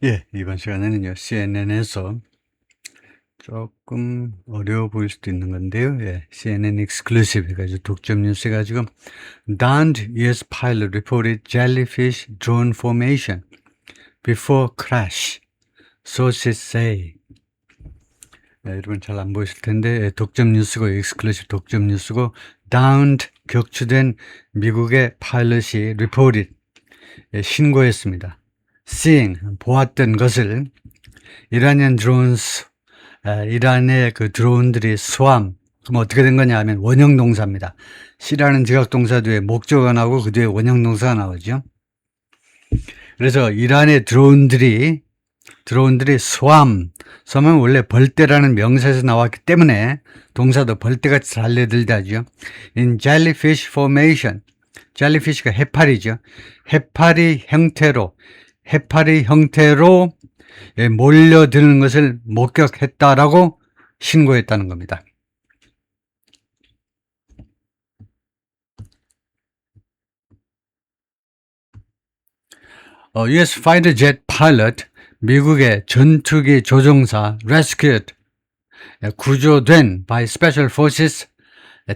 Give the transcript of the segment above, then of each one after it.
예, 이번 시간에는요, CNN에서 조금 어려워 보일 수도 있는 건데요. 예, CNN exclusive 해가지고 독점 뉴스 해가지고 Downed US pilot reported jellyfish drone formation before crash. Sources say. 예, 여러분 잘 안 보이실 텐데, 예, 독점 뉴스고 exclusive 독점 뉴스고 Downed 격추된 미국의 파일럿이 reported 예, 신고했습니다. Seeing 보았던 것을 이라니안 드론스 이란의 그 드론들이 스왑 그럼 어떻게 된 거냐 하면 원형 동사입니다. C라는 지각 동사 뒤에 목적어가 나오고 그 뒤에 원형 동사가 나오죠. 그래서 이란의 드론들이 스왑은 원래 벌떼라는 명사에서 나왔기 때문에 동사도 벌떼같이 달려들다죠. In jellyfish formation, jellyfish가 해파리죠. 해파리 형태로 몰려드는 것을 목격했다라고 신고했다는 겁니다. US fighter jet pilot, 미국의 전투기 조종사 rescued, 구조된 by special forces,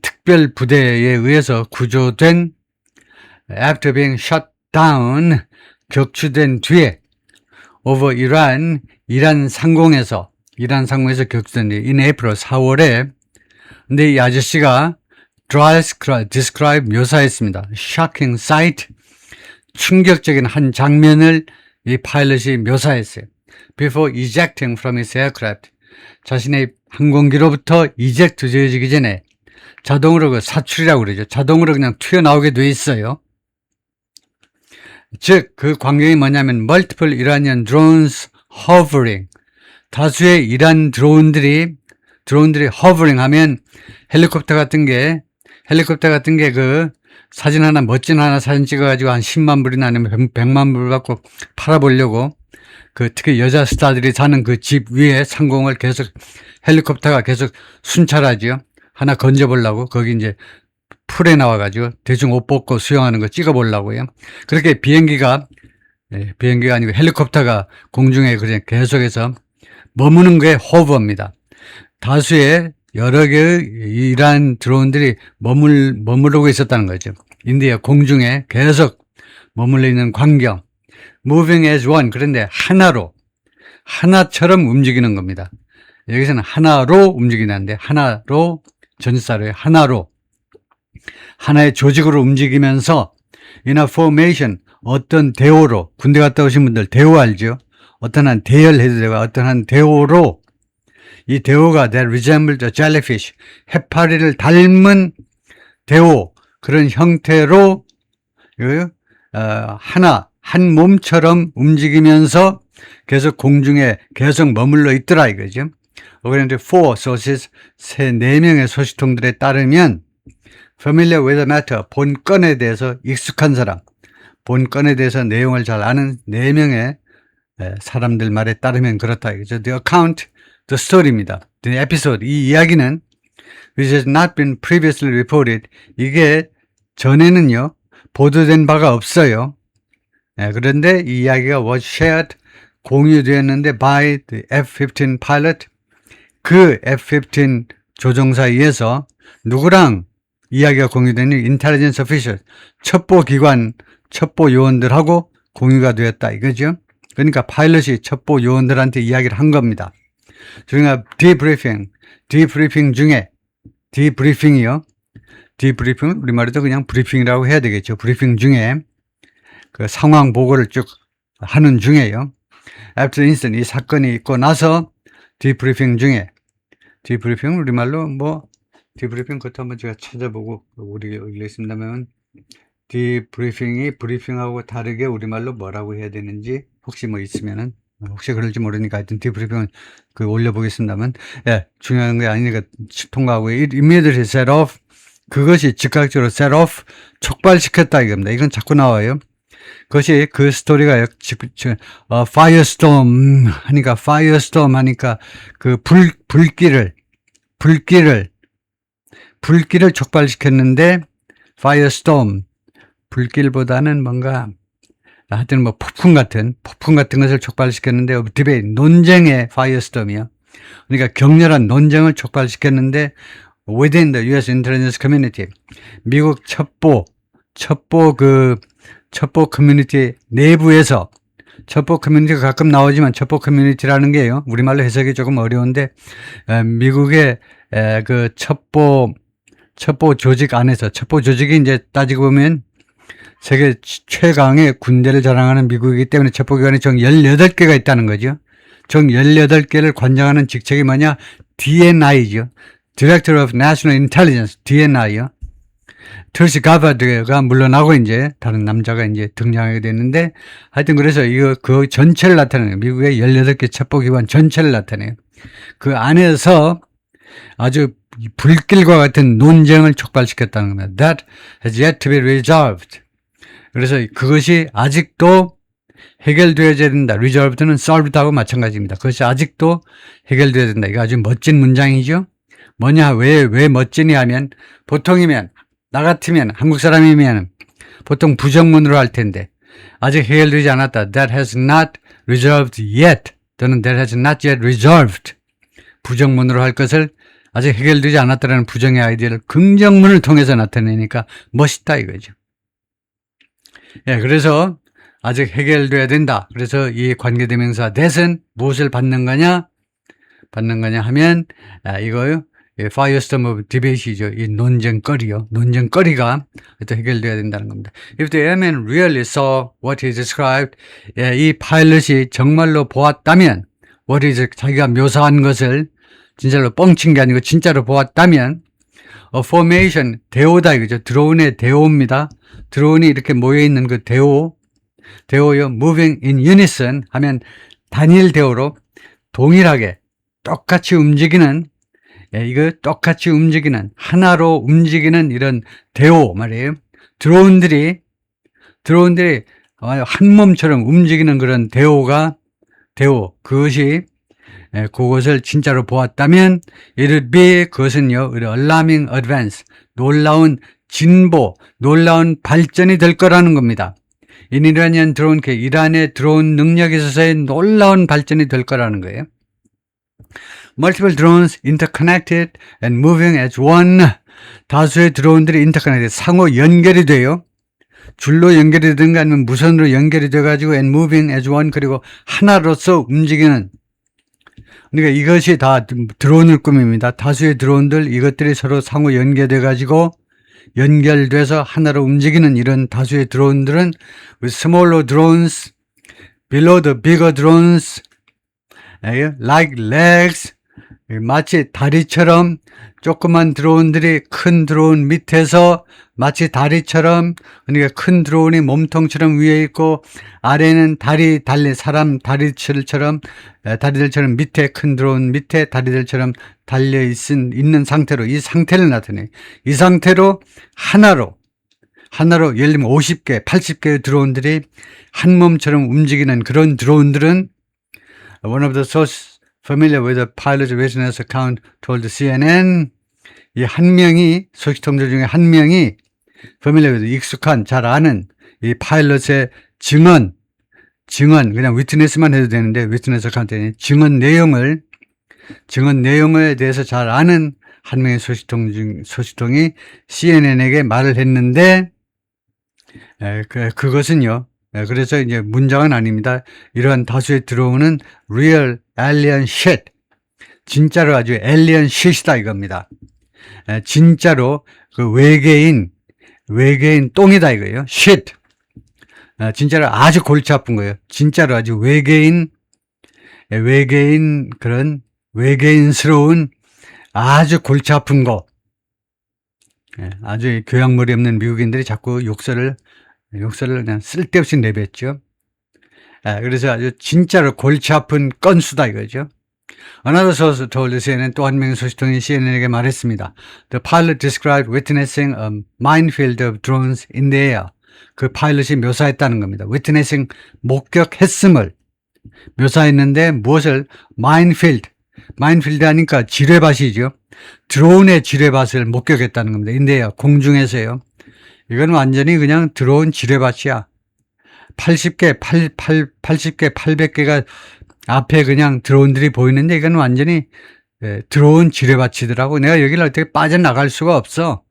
특별 부대에 의해서 구조된 after being shot down, 격추된 뒤에 over 이란 상공에서 격추된 뒤에 in April 4월에 근데 이 아저씨가 describe 묘사했습니다. shocking sight, 충격적인 한 장면을 이 파일럿이 묘사했어요. Before ejecting from his aircraft, 자신의 항공기로부터 이젝트 되어지기 전에 자동으로 그 사출이라고 그러죠. 자동으로 그냥 튀어나오게 돼 있어요. 즉, 그 광경이 뭐냐면 multiple Iranian drones hovering, 다수의 이란 드론들이 hovering 하면 헬리콥터 같은 게 그 사진 하나, 멋진 하나 사진 찍어가지고 한 10만 불이나 아니면 100만 불 받고 팔아보려고 그 특히 여자 스타들이 사는 그 집 위에 상공을 계속 헬리콥터가 계속 순찰하죠. 하나 건져보려고 거기 이제 풀에 나와가지고 대충 옷 벗고 수영하는 거 찍어보려고요. 그렇게 비행기가 아니고 헬리콥터가 공중에 그냥 계속해서 머무는 게 호버입니다. 다수의 여러 개의 이란 드론들이 머무르고 있었다는 거죠. 인디아 공중에 계속 머물러 있는 광경. Moving as one. 그런데 하나처럼 움직이는 겁니다. 여기서는 하나로 움직이는데 하나로 전치사로요. 하나의 조직으로 움직이면서 in a formation, 어떤 대오로, 군대 갔다 오신 분들 대오 알죠? 어떤 한 대열해도 되고 어떤 한 대오로, 이 대오가 that resembled a jellyfish, 해파리를 닮은 대오, 그런 형태로 한 몸처럼 움직이면서 계속 공중에 계속 머물러 있더라 이거죠. 그런데 four sources, 4명의 소식통들에 따르면 familiar with the matter, 본건에 대해서 익숙한 사람, 본건에 대해서 내용을 잘 아는 4명의 사람들 말에 따르면 그렇다 이거죠. The account, the story입니다. The episode, 이 이야기는 which has not been previously reported, 이게 전에는요 보도된 바가 없어요. 그런데 이 이야기가 was shared, 공유되었는데 by the F-15 pilot, 그 F-15 조종사에 의해서 누구랑 이야기가 공유되니 intelligence official, 첩보 요원들하고 공유가 되었다 이거죠. 그러니까 파일럿이 첩보 요원들한테 이야기를 한 겁니다. 그러니까 디브리핑 중에 디브리핑 우리말로도 그냥 브리핑이라고 해야 되겠죠. 브리핑 중에 그 상황 보고를 쭉 하는 중에요. After the incident, 이 사건이 있고 나서 디브리핑 중에 우리말로 디브리핑 그것도 한번 제가 찾아보고 우리 올리겠습니다만 디브리핑이 브리핑하고 다르게 우리말로 뭐라고 해야 되는지 혹시 있으면은 혹시 그럴지 모르니까 하여튼 디브리핑은 올려보겠습니다만 중요한 게 아니니까 통과하고 immediately set off, 그것이 즉각적으로 set off, 촉발시켰다 이겁니다. 이건 자꾸 나와요. 그것이 그 스토리가 firestorm 하니까 그 불길을 촉발시켰는데 firestorm, 불길보다는 뭔가 하여튼 뭐 폭풍 같은 것을 촉발시켰는데, 디베이트, 논쟁의 파이어스톰이요. 그러니까 격렬한 논쟁을 촉발시켰는데, within the US intelligence community, 미국 첩보 커뮤니티 내부에서, 첩보 커뮤니티가 가끔 나오지만 첩보 커뮤니티라는 게요, 우리말로 해석이 조금 어려운데, 미국의 그 첩보 조직 안에서, 첩보 조직이 이제 따지고 보면 세계 최강의 군대를 자랑하는 미국이기 때문에 첩보기관이 총 18개가 있다는 거죠. 총 18개를 관장하는 직책이 뭐냐? DNI죠. Director of National Intelligence, DNI요. 털시 가바드가 물러나고 이제 다른 남자가 이제 등장하게 됐는데, 하여튼 그래서 그 전체를 나타내요. 미국의 18개 첩보기관 전체를 나타내요. 그 안에서 아주 불길과 같은 논쟁을 촉발시켰다는 겁니다. That has yet to be resolved. 그래서 그것이 아직도 해결되어야 된다. resolved는 solved하고 마찬가지입니다. 그것이 아직도 해결되어야 된다. 이거 아주 멋진 문장이죠. 뭐냐, 왜 멋지냐 하면, 보통이면, 나 같으면, 한국 사람이면 보통 부정문으로 할 텐데, 아직 해결되지 않았다. That has not resolved yet. 또는 that has not yet resolved. 부정문으로 할 것을 아직 해결되지 않았다라는 부정의 아이디어를 긍정문을 통해서 나타내니까 멋있다 이거죠. 예, 그래서 아직 해결돼야 된다. 그래서 이 관계대명사 that은 무엇을 받는 거냐 하면, 이거요. Firestorm of Debate이죠. 이 논쟁거리요. 논쟁거리가 또 해결돼야 된다는 겁니다. If the airman really saw what he described, 이 파일럿이 정말로 보았다면, what is 자기가 묘사한 것을 진짜로 뻥친 게 아니고 진짜로 보았다면, a formation, 대오다 이거죠. 드론의 대오입니다. 드론이 이렇게 모여있는 그 대오요. moving in unison 하면 단일 대오로 동일하게 똑같이 움직이는, 똑같이 움직이는, 하나로 움직이는 이런 대오 말이에요. 드론들이 한 몸처럼 움직이는 그런 대오, 그것이, 그것을 진짜로 보았다면, it would be, 그것은요, alarming advance, 놀라운 진보, 놀라운 발전이 될 거라는 겁니다. 이란의 드론 능력에 있어서의 놀라운 발전이 될 거라는 거예요. Multiple drones interconnected and moving as one. 다수의 드론들이 interconnected, 상호 연결이 돼요. 줄로 연결이 되든가 아니면 무선으로 연결이 돼가지고 and moving as one, 그리고 하나로서 움직이는. 그러니까 이것이 다 드론을 꾸밉니다. 다수의 드론들, 이것들이 서로 상호 연결돼가지고 연결돼서 하나로 움직이는 이런 다수의 드론들은 with smaller drones below the bigger drones, like legs, 마치 다리처럼, 조그만 드론들이 큰 드론 밑에서 마치 다리처럼, 그러니까 큰 드론이 몸통처럼 위에 있고 아래는 다리 달린 사람 다리들처럼 밑에, 큰 드론 밑에 다리들처럼 달려 있는 상태로, 이 상태를 나타내요. 이 상태로 하나로 예를 들면 50개, 80개의 드론들이 한 몸처럼 움직이는 그런 드론들은, one of the sources familiar with the pilot's witness account told CNN, 이 한 명이, 소식통들 중에 한 명이 familiar with, 익숙한, 잘 아는 이 파일럿의 증언, 그냥 witness만 해도 되는데 witness account에 증언 내용에 대해서 잘 아는 한 명의 소식통이 CNN에게 말을 했는데, 그것은요, 그래서 이제 문장은 아닙니다. 이러한 다수의 들어오는 real alien shit, 진짜로 아주 alien shit이다 이겁니다. 진짜로 그 외계인 똥이다 이거예요. shit. 진짜로 아주 골치 아픈 거예요. 진짜로 아주 그런 외계인스러운 아주 골치 아픈 거. 아주 교양머리 없는 미국인들이 자꾸 욕설을 그냥 쓸데없이 내뱉죠. 그래서 아주 진짜로 골치 아픈 건수다 이거죠. Another source told CNN, 또 한 명의 소식통이 CNN에게 말했습니다. The pilot described witnessing a minefield of drones in the air. 그 파일럿이 묘사했다는 겁니다. witnessing, 목격했음을 묘사했는데 무엇을? minefield 하니까 지뢰밭이죠. 드론의 지뢰밭을 목격했다는 겁니다. 인데요, 공중에서요. 이건 완전히 그냥 드론 지뢰밭이야. 80개, 80개, 800개가 앞에 그냥 드론들이 보이는데 이건 완전히 드론 지뢰밭이더라고. 내가 여기를 어떻게 빠져나갈 수가 없어.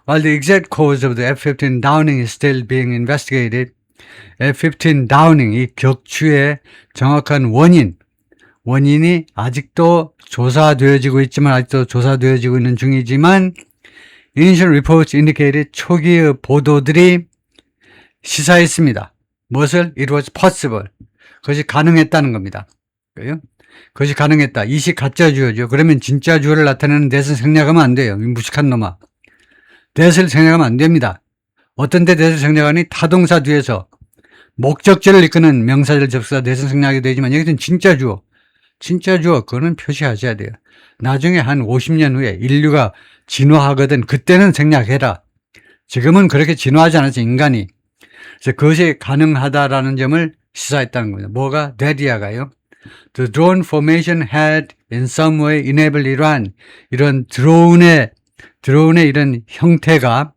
While the exact cause of the F-15 downing is still being investigated, F-15 downing, 이 격추의 정확한 원인이 아직도 조사되어지고 있지만, 아직도 조사되어지고 있는 중이지만, initial reports indicated 초기의 보도들이 시사했습니다. 무엇을? It was possible. 그것이 가능했다는 겁니다. 그것이 가능했다. 이시 가짜 주어죠. 그러면 진짜 주어를 나타내는 대을 생략하면 안 돼요. 무식한 놈아. 대을 생략하면 안 됩니다. 어떤 데 대을 생략하니 타동사 뒤에서 목적지를 이끄는 명사절 접수가 대을 생략이 되지만 여기서는 진짜 주어. 진짜 주어. 그거는 표시하셔야 돼요. 나중에 한 50년 후에 인류가 진화하거든. 그때는 생략해라. 지금은 그렇게 진화하지 않았죠. 인간이. 그래서 그것이 가능하다라는 점을 시사했다는 겁니다. 뭐가? 데디아가요. The drone formation had in some way enabled Iran. 이런 드론의 이런 형태가,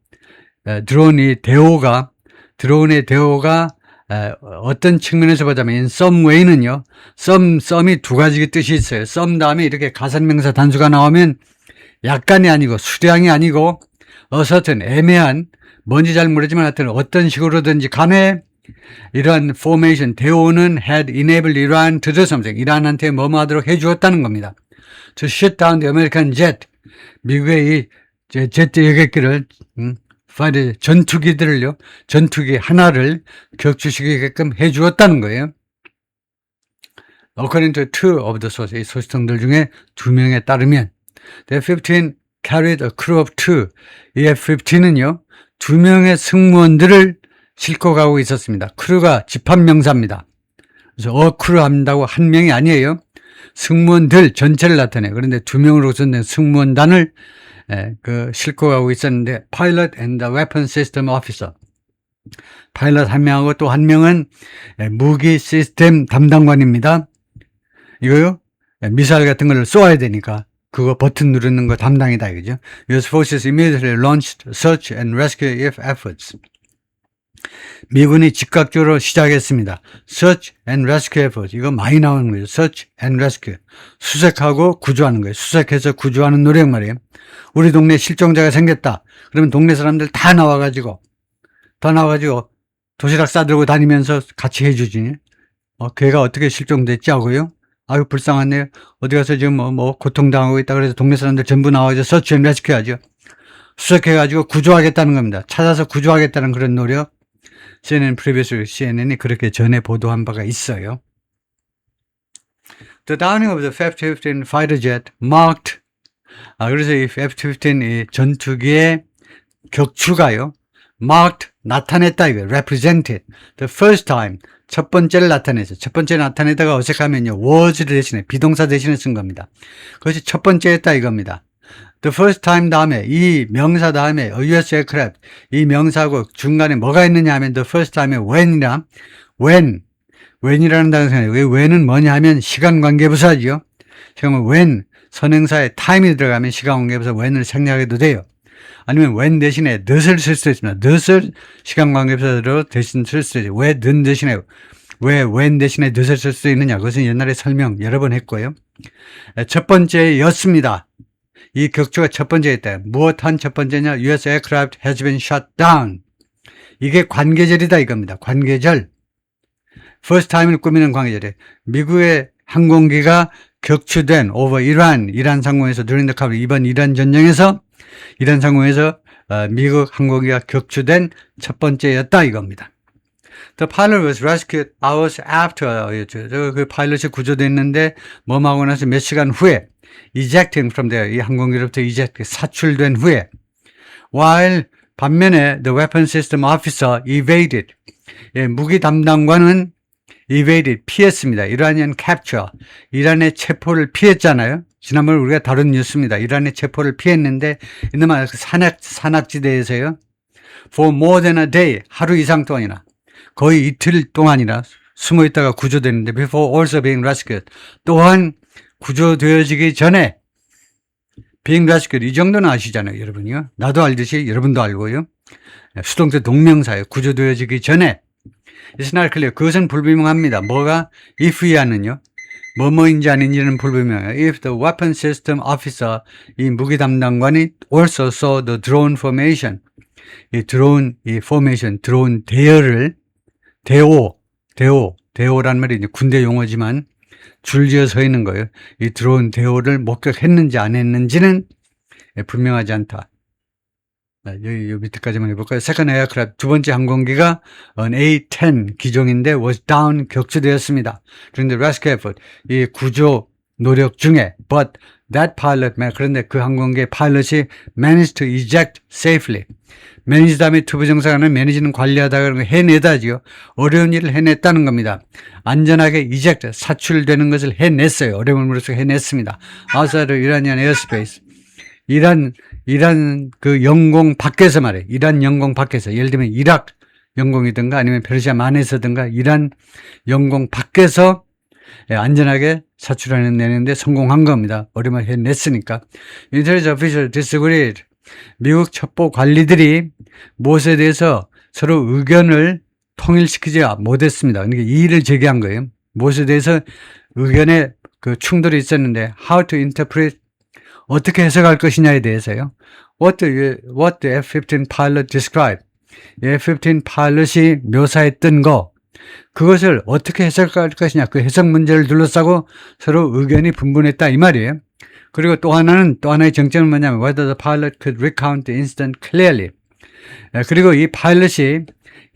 드론의 대오가 어떤 측면에서 보자면 in some way는요. 썸이 두 가지 뜻이 있어요. 썸 다음에 이렇게 가산명사 단수가 나오면 약간이 아니고 수량이 아니고 certain 애매한 뭔지 잘 모르지만 하여튼 어떤 식으로든지 간에 이러한 formation, 대오는 had enabled Iran to do something. 이란한테 뭐뭐 하도록 해주었다는 겁니다. To shoot down the American jet. 미국의 이 제트 여객기를, 전투기들을요, 전투기 하나를 격추시키게끔 해주었다는 거예요. According to two of the sources, 이 소식통들 중에 두 명에 따르면, the F-15 carried a crew of two. 이 F-15는요, 두 명의 승무원들을 싣고 가고 있었습니다. 크루가 집합명사입니다. 그래서 크루 한다고 한 명이 아니에요. 승무원들 전체를 나타내요. 그런데 두 명으로 선된 승무원단을 싣고 가고 있었는데, Pilot and the Weapon System Officer. 파일럿 한 명하고 또 한 명은 무기 시스템 담당관입니다. 이거요? 미사일 같은 걸 쏘아야 되니까 그거 버튼 누르는 거 담당이다 이거죠. US forces immediately launched search and rescue efforts. 미군이 즉각적으로 시작했습니다. Search and Rescue Effort. 이거 많이 나오는 거예요. Search and Rescue. 수색하고 구조하는 거예요. 수색해서 구조하는 노력 말이에요. 우리 동네에 실종자가 생겼다. 그러면 동네 사람들 다 나와가지고 도시락 싸들고 다니면서 같이 해주지. 걔가 어떻게 실종됐지 하고요. 아유, 불쌍하네요. 어디 가서 지금 고통당하고 있다. 그래서 동네 사람들 전부 나와서 Search and Rescue 하죠. 수색해가지고 구조하겠다는 겁니다. 찾아서 구조하겠다는 그런 노력. CNN이 그렇게 전에 보도한 바가 있어요. The downing of the F-15 fighter jet marked, 그래서 이 F-15 이 전투기의 격추가요, marked, 나타냈다, 이거, represented, the first time, 첫 번째를 나타내죠. 첫 번째 나타내다가 어색하면요, was 대신에, 비동사 대신에 쓴 겁니다. 그것이 첫 번째였다, 이겁니다. The first time 다음에, 이 명사 다음에, US aircraft, 이 명사하고 중간에 뭐가 있느냐 하면, the first time에 when이라는 단어 생각해요. when은 뭐냐 하면, 시간관계부사죠. 그러면 when, 선행사에 time이 들어가면 시간관계부사 when을 생략해도 돼요. 아니면 when 대신에 this을 쓸 수도 있습니다. this을 시간관계부사로 대신 쓸 수도 있어요. 왜 then 대신에, 왜 when 대신에 this을 쓸 수 있느냐. 그것은 옛날에 설명 여러 번 했고요. 첫 번째였습니다. 이 격추가 첫 번째였다. 무엇한 첫 번째냐? US aircraft has been shot down. 이게 관계절이다 이겁니다. 관계절. First time을 꾸미는 관계절이에요. 미국의 항공기가 격추된 over 이란 상공에서 during the conflict, 이번 이란 전쟁에서 이란 상공에서 미국 항공기가 격추된 첫 번째였다 이겁니다. The pilot was rescued hours after. 그 파일럿이 구조됐는데 뭐하고 나서 몇 시간 후에 ejecting from there, 이 항공기로부터 사출된 후에, while 반면에 the weapon system officer evaded, 무기 담당관은 evaded, 피했습니다. 이란이안 capture, 이란의 체포를 피했잖아요. 지난번에 우리가 다룬 뉴스입니다. 이란의 체포를 피했는데 이놈아 산악지대에서요, for more than a day, 하루 이상 동안이나 거의 이틀 동안이나 숨어 있다가 구조됐는데 before also being rescued, 또한 구조되어지기 전에 being rescued, 이 정도는 아시잖아요, 여러분이요. 나도 알듯이 여러분도 알고요. 수동태 동명사예요. 구조되어지기 전에 It's not clear. 그것은 불분명합니다. 뭐가? if 이하는요. 뭐뭐인지 아닌지는 불분명해요. If the weapon system officer, 이 무기 담당관이 also saw the drone formation, 이 드론, 이 formation, 드론 대여를, 대오란 말이 이제 군대 용어지만 줄지어 서 있는 거예요. 이 드론 대오를 목격했는지 안 했는지는 분명하지 않다. 요 밑에까지만 해볼까요? Second aircraft, 두 번째 항공기가 an A-10 기종인데 was down, 격추되었습니다. 그런데 rescue effort, 이 구조 노력 중에 but that pilot, 그런데 그 항공기의 파일럿이 managed to eject safely. 매니지 다음에 투부정사는 매니지는 관리하다가 그런 거 해내다지요. 어려운 일을 해냈다는 겁니다. 안전하게 eject, 사출되는 것을 해냈어요. 어려움으로써 해냈습니다. outside of Iranian airspace. 이란 그 영공 밖에서 말이에요. 이란 영공 밖에서. 예를 들면 이락 영공이든가 아니면 페르시아만에서든가 이란 영공 밖에서 안전하게 사출해내는데 성공한 겁니다. 어려움을 해냈으니까. Intelligence officials disagreed. 미국 첩보 관리들이 무엇에 대해서 서로 의견을 통일시키지 못했습니다. 그러니까 이의를 제기한 거예요. 무엇에 대해서 의견의 그 충돌이 있었는데 how to interpret, 어떻게 해석할 것이냐에 대해서요. What the F-15 pilot described. F-15 파일럿이 묘사했던 거, 그것을 어떻게 해석할 것이냐, 그 해석 문제를 둘러싸고 서로 의견이 분분했다 이 말이에요. 그리고 또 하나의 정점은 뭐냐면 whether the pilot could recount the incident clearly. 그리고 이 파일럿이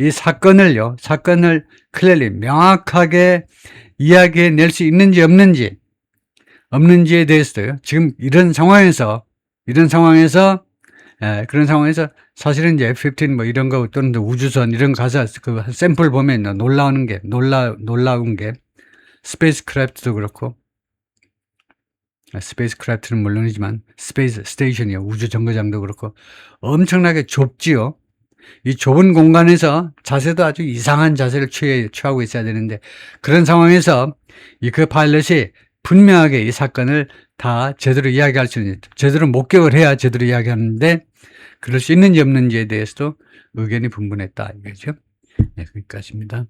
이 사건을 clearly, 명확하게 이야기해낼 수 있는지 없는지에 대해서도요. 지금 그런 상황에서 사실은 이제 F-15 뭐 이런 거 또는 우주선 이런 거 가서 그 샘플 보면 놀라운 게 스페이스 크래프트도 그렇고, 스페이스 크래프트는 물론이지만 스페이스 스테이션이요, 우주 정거장도 그렇고 엄청나게 좁지요. 이 좁은 공간에서 자세도 아주 이상한 자세를 취하고 있어야 되는데, 그런 상황에서 그 파일럿이 분명하게 이 사건을 다 제대로 이야기할 수 있는, 제대로 목격을 해야 제대로 이야기하는데 그럴 수 있는지 없는지에 대해서도 의견이 분분했다 이거죠. 네, 여기까지입니다.